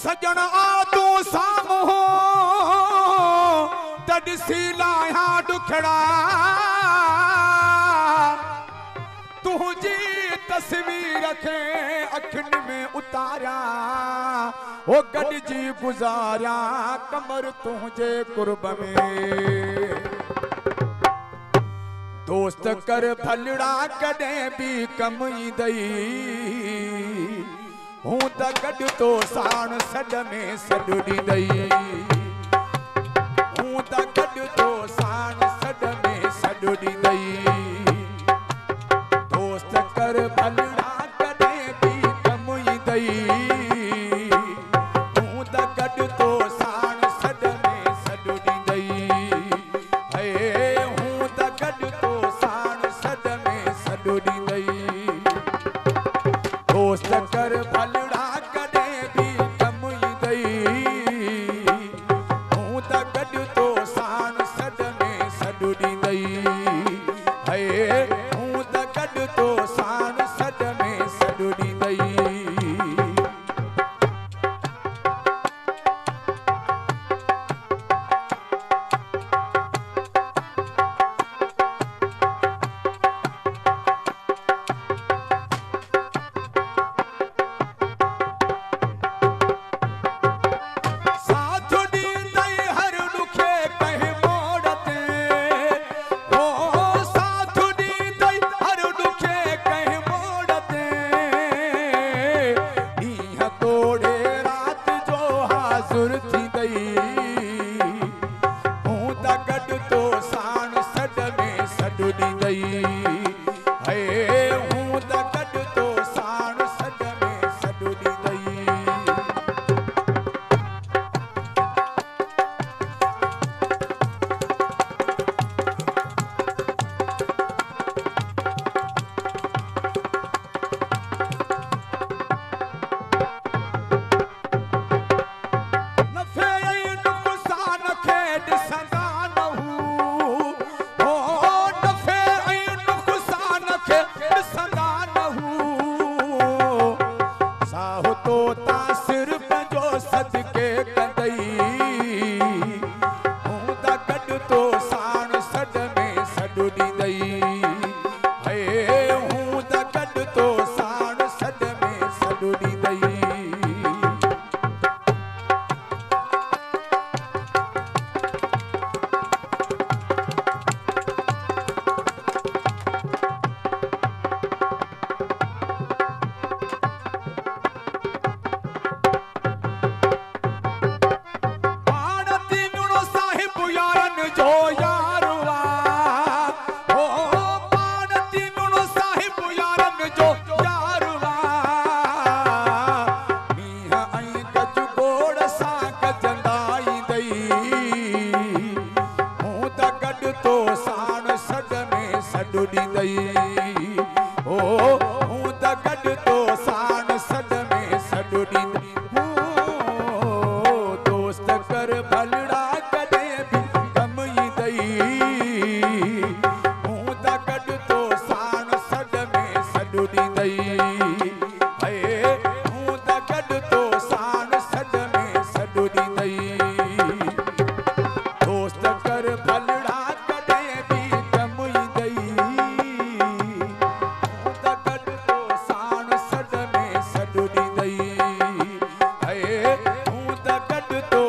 सजन आ तू सामो तड़सी लाया दुखड़ा तुझी तस्वीर के अखिन में उतारा ओ गड जी गुजारा कमर तुझे कुर्ब में दोस्त कर भलड़ा कदे भी कमई दई हूं त गड तो साण सड में सडुड़ी दई हूं त गड तो साण सड में सडुड़ी दई दोस्त कर भलड़ा कदे भी कमई दई हूं त गड तो साण सड में सडुड़ी दई हूं त गड तो साण सड में सडुड़ी दई दोस्त कर भलड़ा कदे भी कमई दई हूं त गड तो साण सड में सडुड़ी दई हूं त गड तो साण सड में सडुड़ी दई तो